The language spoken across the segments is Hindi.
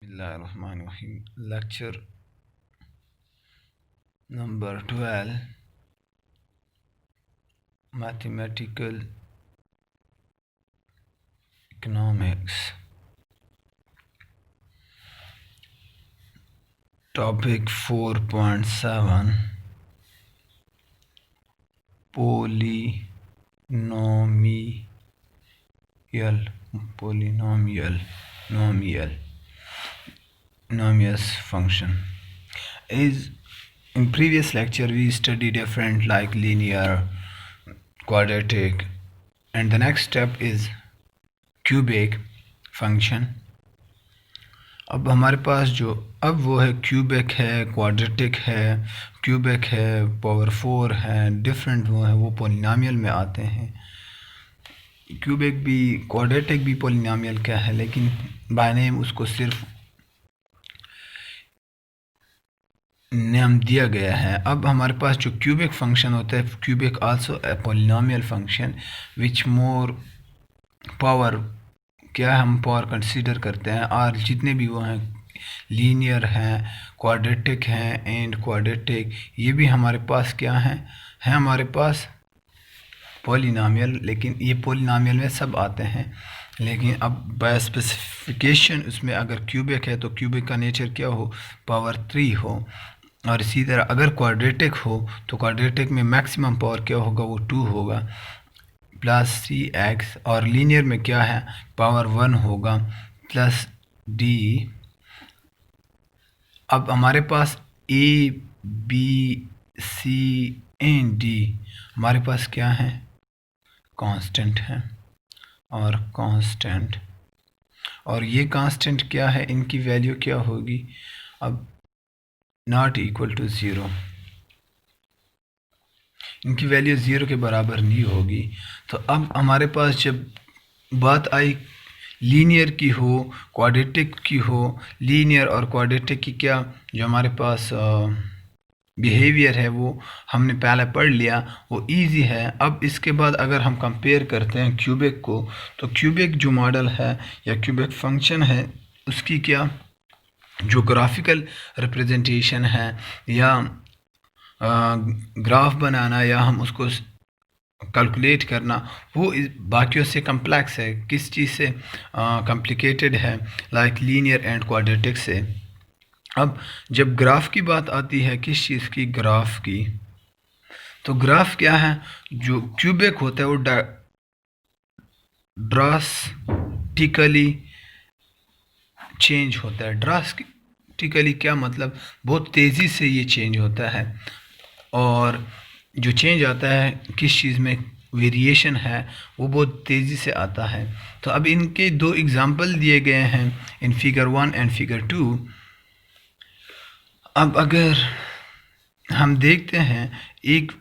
Bismillahirrahmanirrahim. Lecture number 12, Mathematical Economics. Topic 4.7, polynomial function. In previous lecture we studied different like linear, quadratic, and the next step is cubic function. अब हमारे पास जो अब वो है क्यूबिक है, क्वाड्रेटिक है, क्यूबिक है, पावर 4 है, डिफरेंट वो है, वो पॉलिनोमियल में आते हैं। क्यूबिक भी क्वाड्रेटिक भी पॉलिनोमियल का है, लेकिन बाय नेम उसको सिर्फ नाम दिया गया है। अब हमारे पास जो क्यूबिक फंक्शन होता है, cubic also a polynomial function which more power, क्या हम पावर कंसीडर करते हैं, और जितने भी वो हैं लीनियर हैं, क्वाड्रेटिक हैं एंड क्वाड्रेटिक, ये भी हमारे पास क्या हैं, है हमारे पास पॉलिनोमियल। लेकिन ये पॉलिनोमियल में सब आते हैं, लेकिन अब बाय स्पेसिफिकेशन उसमें अगर क्यूबिक है तो क्यूबिक का नेचर क्या हो, पावर 3 हो, और इसी तरह अगर क्वाड्रेटिक हो तो क्वाड्रेटिक में मैक्सिमम पावर क्या होगा, वो 2 होगा प्लस cx, और लीनियर में क्या है, पावर 1 होगा प्लस d। अब हमारे पास a b c and d हमारे पास क्या है, कांस्टेंट है और कांस्टेंट, और ये कांस्टेंट क्या है, इनकी वैल्यू क्या होगी, अब नॉट इक्वल टू 0, इनकी वैल्यू 0 के बराबर नहीं होगी। तो अब हमारे पास जब बात आई लीनियर की हो, क्वाड्रेटिक की हो, लीनियर और क्वाड्रेटिक की क्या जो हमारे पास बिहेवियर है वो हमने पहले पढ़ लिया, वो इजी है। अब इसके बाद अगर हम कंपेयर करते हैं क्यूबिक को, तो क्यूबिक जो मॉडल है या क्यूबिक फंक्शन है उसकी क्या जो ग्राफिकल रिप्रेजेंटेशन है या ग्राफ बनाना या हम उसको कैलकुलेट करना, वो बाकियों से कम्प्लेक्स है। किस चीज़ से कॉम्प्लिकेटेड है, लाइक लीनियर एंड क्वाड्रेटिक से। अब जब ग्राफ की बात आती है, किस चीज़ की, ग्राफ की, तो ग्राफ क्या है, जो क्यूबिक होता है वो ड्रास्टिकली चेंज होता है। ड्रास्टिकली क्या मतलब, बहुत तेज़ी से ये चेंज होता है, और जो चेंज आता है किस चीज़ में, वेरिएशन है, वो बहुत तेज़ी से आता है। तो अब इनके दो एग्जांपल दिए गए हैं इन फिगर 1 एंड फिगर 2। अब अगर हम देखते हैं, एक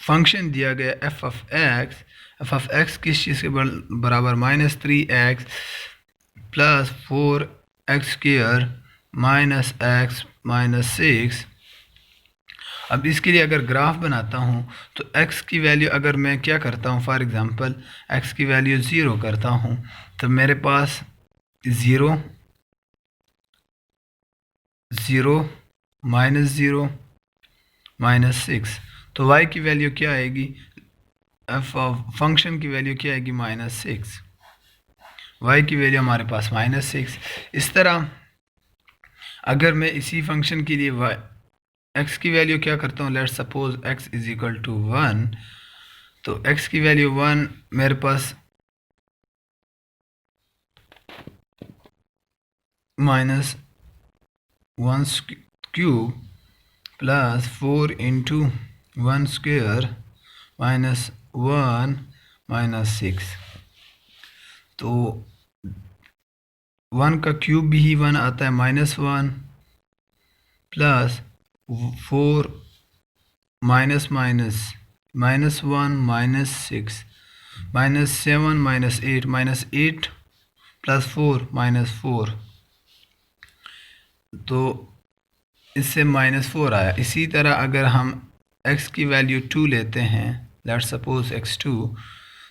फंक्शन दिया गया एफ ऑफ एक्स किस चीज़ के बराबर, -3x plus 4x² minus x minus 6। अब इसके लिए अगर ग्राफ बनाता हूँ तो x की वैल्यू अगर मैं क्या करता हूँ, फॉर एग्ज़ाम्पल x की वैल्यू 0 करता हूँ, तो मेरे पास 0 0 -0 -6, तो y की वैल्यू क्या आएगी, फंक्शन की वैल्यू क्या आएगी, -6, y की वैल्यू हमारे पास -6। इस तरह अगर मैं इसी फंक्शन के लिए x की वैल्यू क्या करता हूँ, let's suppose x is equal to 1, तो x की वैल्यू 1 मेरे पास -1³ प्लस 4 इंटू 1² माइनस 1 -6, तो 1 का क्यूब भी 1 आता है, -1 प्लस 4 माइनस माइनस -1 -6 -7 -8 प्लस 4 -4, तो इससे -4 आया। इसी तरह अगर हम x की वैल्यू 2 लेते हैं, लेट्स सपोज x2,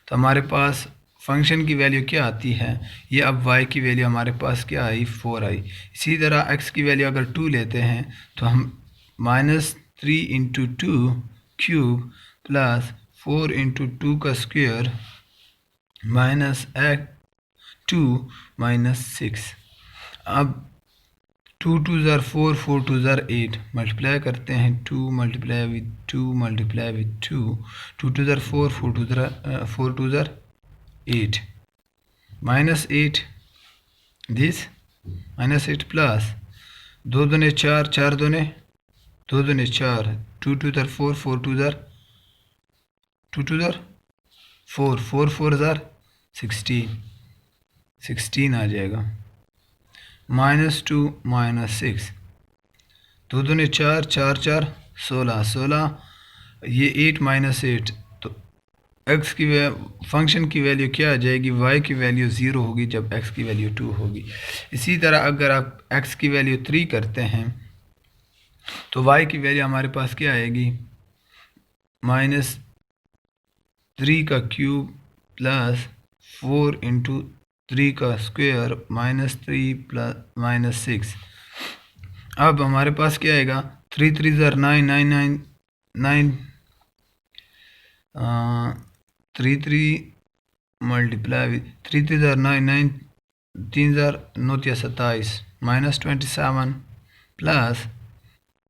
तो हमारे पास फंक्शन की वैल्यू क्या आती है, ये अब y की वैल्यू हमारे पास क्या आई, 4 आई। इसी तरह x की वैल्यू अगर 2 लेते हैं तो हम -3 इंटू 2 क्यूब प्लस 4 इंटू 2 का स्क्वायर माइनस 2 माइनस 6। अब 2 2 ज़ार 4, 4 2 ज़ार 8, मल्टीप्लाई करते हैं 2 मल्टीप्लाई विथ 2 मल्टीप्लाई विथ 2, 2 2 ज़ार 4, 4 2 ज़ार 8, माइनस 8 दिस माइनस 8 प्लस 2 दूने 4, 4 दूने 2 दूने 4, 2 2 ज़ार 4, 4 2 ज़ार 2 2 ज़ार 4, 4 4 ज़ार 16, 16 आ जाएगा। -2 -6, 2 दूने 4, 4 4 16, 16, ये 8 -8, तो x की फंक्शन की वैल्यू क्या आ जाएगी, y की वैल्यू 0 होगी जब x की वैल्यू 2 होगी। इसी तरह अगर आप x की वैल्यू 3 करते हैं तो y की वैल्यू हमारे पास क्या आएगी, -3 का क्यूब प्लस 4 इंटू 3 का स्क्वायर -3 प्लस -6। अब हमारे पास क्या आएगा, 3 3 ज़ार 9, 9 9 9, 3 3 मल्टीप्लाई विथ 3 3 ज़ार 9, 9 3 ज़ार 9 27, -27 प्लस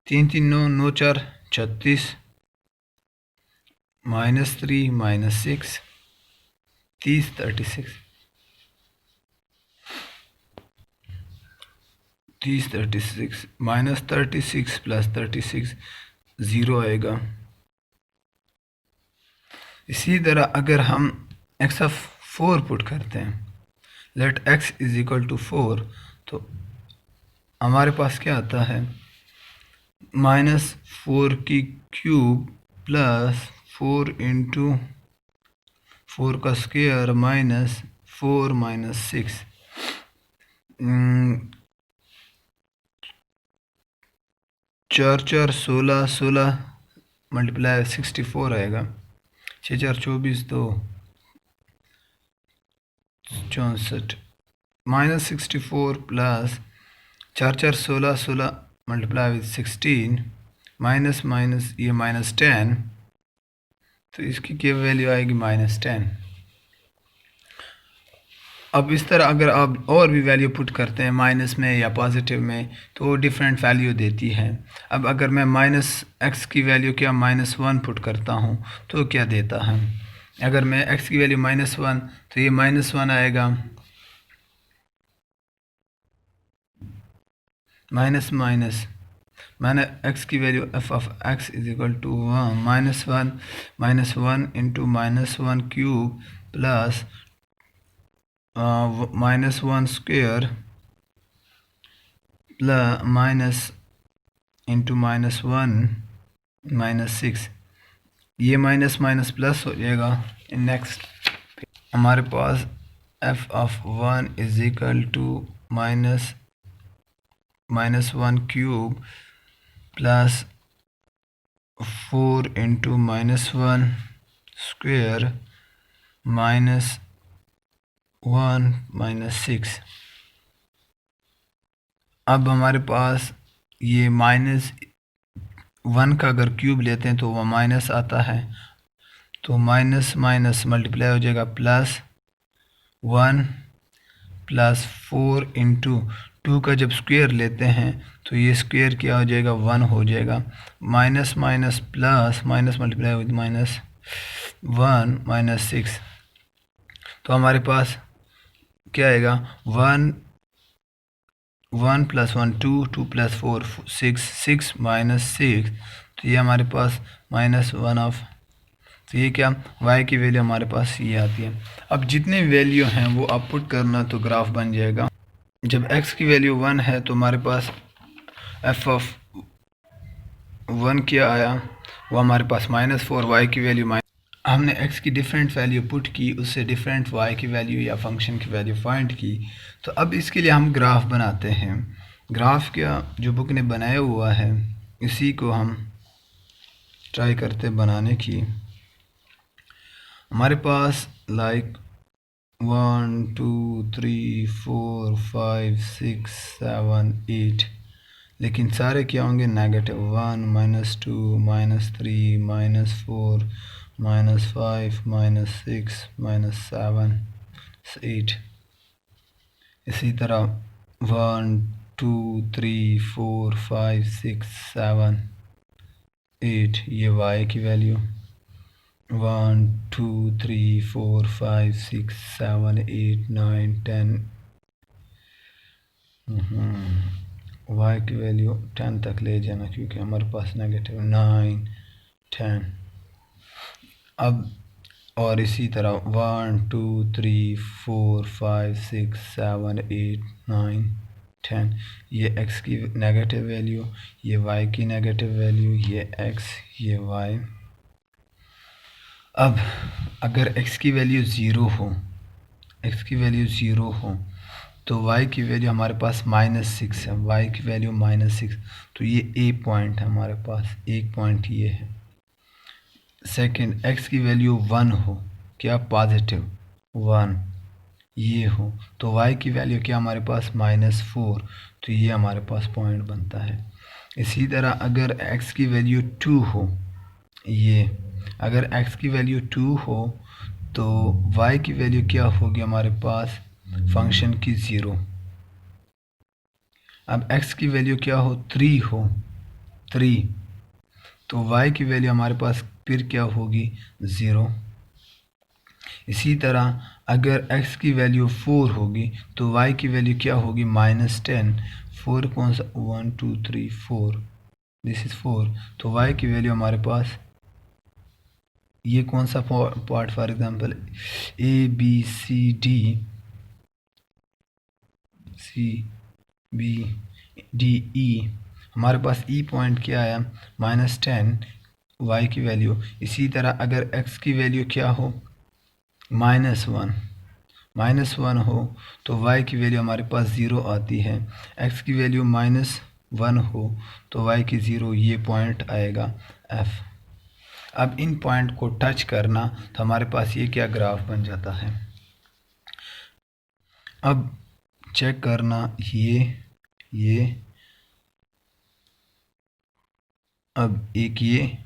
3 3 9 9 4 36, -3 -6 30 36, 30 36 -36 प्लस 36 ज़ीरो आएगा। इसी तरह अगर हम x ऑफ 4 पुट करते हैं, let x is equal to 4, तो हमारे पास क्या आता है, -4 की क्यूब प्लस 4 इंटू 4 का स्क्वायर -4 -6, 4 4 16, 16 मल्टीप्लाई 64 आएगा, 6 4 24 2 64, -64 plus 4 4 16, 16 multiply with 16, minus minus ये -10, तो इसकी क्या वैल्यू आएगी, -10। अब इस तरह अगर आप और भी वैल्यू पुट करते हैं माइनस में या पॉजिटिव में तो वो डिफरेंट वैल्यू देती है। अब अगर मैं -x की वैल्यू क्या -1 पुट करता हूँ तो क्या देता है, अगर मैं x की वैल्यू -1 तो ये -1 आएगा, माइनस माइनस मैंने x की value f of x is equal to -1 into -1 cube plus -1 square plus minus into -1 -6, ये माइनस माइनस प्लस हो जाएगा। नेक्स्ट हमारे पास f of 1 is equal to -1 cube plus 4 into -1 square -1 -6। अब हमारे पास ये -1 का अगर क्यूब लेते हैं तो वह माइनस आता है, तो माइनस माइनस मल्टीप्लाई हो जाएगा +1 प्लस 4 इंटू 2 का जब स्क्वायर लेते हैं तो ये स्क्वायर क्या हो जाएगा, 1 हो जाएगा, minus minus plus minus multiply with -1 -6, तो हमारे पास क्या आएगा, 1 1 + 1 2 2 + 4 6 6 -6, तो ये हमारे पास -1 ऑफ, तो ये क्या y की वैल्यू हमारे पास ये आती है। अब जितने वैल्यू हैं वो आप पुट करना तो ग्राफ बन जाएगा। जब x की वैल्यू 1 है तो हमारे पास f ऑफ 1 क्या आया, वो हमारे पास -4, y की वैल्यू हमने x की डिफरेंट वैल्यू पुट की, उससे डिफरेंट y की वैल्यू या फंक्शन की वैल्यू फाइंड की। तो अब इसके लिए हम ग्राफ बनाते हैं। ग्राफ क्या जो बुक ने बनाया हुआ है इसी को हम ट्राई करते बनाने की। हमारे पास लाइक 1 2 3 4 5 6 7 8, लेकिन सारे क्या होंगे नेगेटिव। 1 -2 -3 -4 -5 -6 -7 8। इसी तरह 1 2 3 4 5 6 7 8, ये y की वैल्यू। 1 2 3 4 5 6 7 8 9 10, y की वैल्यू 10 तक ले जाना, क्योंकि हमारे पास नेगेटिव 9 10। अब और इसी तरह 1 2 3 4 5 6 7 8 9 10, ये x की नेगेटिव वैल्यू, ये y की नेगेटिव वैल्यू, ये x, ये y। अब अगर x की वैल्यू ज़ीरो हो, x की वैल्यू ज़ीरो हो, तो y की वैल्यू हमारे पास -6 है, y की वैल्यू -6, तो ये a पॉइंट है हमारे पास, एक पॉइंट ये है। सेकंड, x की वैल्यू 1 हो, क्या पॉजिटिव 1 ये हो, तो y की वैल्यू क्या हमारे पास -4, तो ये हमारे पास पॉइंट बनता है। इसी तरह अगर x की वैल्यू 2 हो, ये अगर x की वैल्यू 2 हो तो y की वैल्यू क्या होगी हमारे पास फंक्शन की 0। अब x की वैल्यू क्या हो 3 हो, 3, तो y की वैल्यू हमारे पास फिर क्या होगी 0। इसी तरह अगर x की वैल्यू 4 होगी तो y की वैल्यू क्या होगी -10। 4 कौन सा 1 2 3 4, दिस इज़ 4, तो y की वैल्यू हमारे पास ये कौन सा पार्ट, फॉर एग्जांपल ABCDE, हमारे पास ई पॉइंट क्या आया -10 y की वैल्यू। इसी तरह अगर x की वैल्यू क्या हो -1 हो तो y की वैल्यू हमारे पास 0 आती है। x की वैल्यू -1 हो तो y की 0, ये पॉइंट आएगा f। अब इन पॉइंट को टच करना तो हमारे पास ये क्या ग्राफ बन जाता है। अब चेक करना ये अब एक ये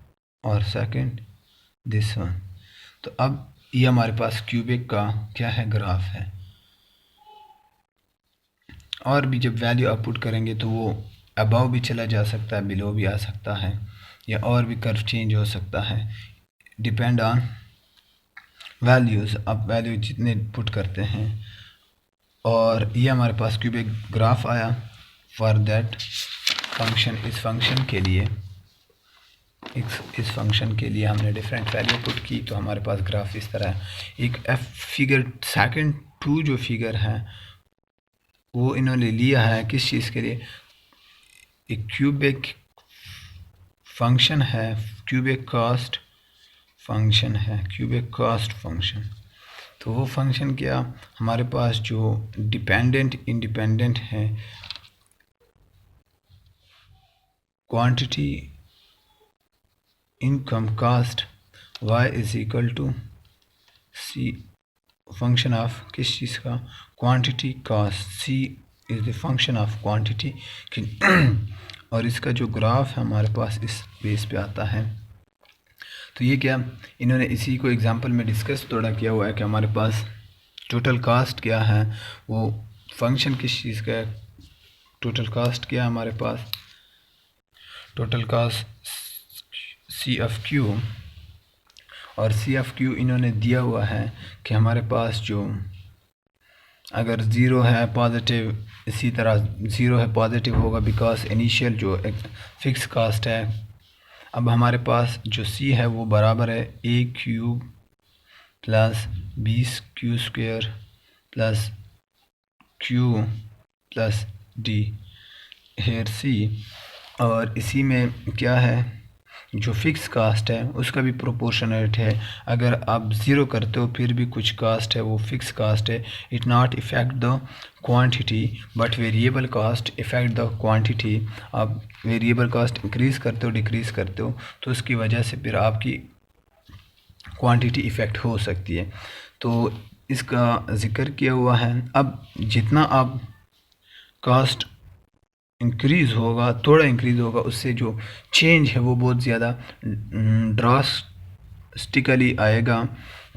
और सेकंड दिस वन, तो अब ये हमारे पास क्यूबिक का क्या है ग्राफ है। और भी जब वैल्यू आउटपुट करेंगे तो वो अबव भी चला जा सकता है, बिलो भी आ सकता है, या और भी कर्व चेंज हो सकता है, डिपेंड ऑन वैल्यूज़। अब वैल्यू जितने पुट करते हैं, और ये हमारे पास क्यूबिक ग्राफ आया फॉर दैट फंक्शन। इस फंक्शन के लिए इस फंक्शन के लिए हमने डिफरेंट वैल्यू पुट की, तो हमारे पास ग्राफ इस तरह है। एक फिगर सेकंड 2 जो फिगर है वो इन्होंने लिया है किस चीज़ के लिए, एक क्यूबिक फंक्शन है, क्यूबिक कास्ट फंक्शन है, क्यूबिक कास्ट फंक्शन। तो वो फंक्शन क्या, हमारे पास जो डिपेंडेंट इंडिपेंडेंट है quantity income cost y is equal to c, function of किस चीज़ का, quantity cost, c is the function of quantity. और इसका जो ग्राफ है हमारे पास इस बेस पे आता है। तो ये क्या, इन्होंने इसी को एग्जांपल में डिस्कस थोड़ा किया हुआ है कि हमारे पास टोटल कास्ट क्या है, वो फंक्शन किस चीज़ का है। टोटल कास्ट क्या है हमारे पास, total cost C of Q, और सी ऑफ क्यू इन्होंने दिया हुआ है कि हमारे पास जो अगर ज़ीरो है पॉजिटिव, इसी तरह ज़ीरो है पॉजिटिव होगा बिकॉज इनिशियल जो फिक्स कास्ट है। अब हमारे पास जो सी है वो बराबर है a cube plus 20q² plus Q plus D here C. और इसी में क्या है, जो फिक्स कास्ट है उसका भी प्रोपोर्शनेट है। अगर आप ज़ीरो करते हो फिर भी कुछ कास्ट है वो फिक्स कास्ट है, it not effect the quantity but variable cost effect the quantity. आप वेरिएबल कास्ट इंक्रीज़ करते हो डिक्रीज़ करते हो तो उसकी वजह से फिर आपकी क्वांटिटी इफ़ेक्ट हो सकती है। तो इसका ज़िक्र किया हुआ है। अब जितना आप कास्ट इंक्रीज़ होगा, थोड़ा इंक्रीज़ होगा, उससे जो चेंज है वो बहुत ज़्यादा ड्रास्टिकली आएगा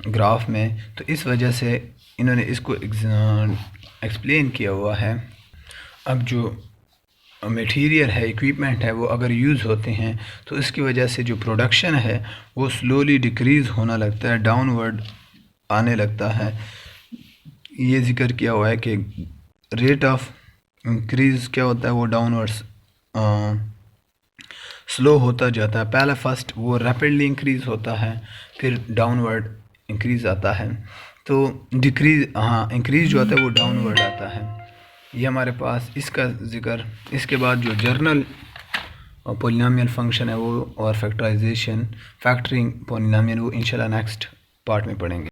ग्राफ में। तो इस वजह से इन्होंने इसको एक्सप्लेन किया हुआ है। अब जो मटेरियल है, इक्विपमेंट है, वो अगर यूज़ होते हैं तो इसकी वजह से जो प्रोडक्शन है वो स्लोली डिक्रीज़ होना लगता है, डाउनवर्ड आने लगता है। ये जिक्र किया हुआ है कि रेट ऑफ इंक्रीज़ क्या होता है, वो डाउनवर्ड्स स्लो होता जाता है। पहले फर्स्ट वो रैपिडली इंक्रीज़ होता है, फिर डाउनवर्ड इंक्रीज़ आता है। तो डिक्रीज़, हाँ, इंक्रीज़ जो आता है वो डाउनवर्ड आता है। ये हमारे पास इसका ज़िक्र। इसके बाद जो जर्नल पॉलिनोमियल फंक्शन है वो और फैक्टराइजेशन, फैक्टरिंग पॉलिनोमियल, वो इंशाल्लाह नेक्स्ट पार्ट में पढ़ेंगे।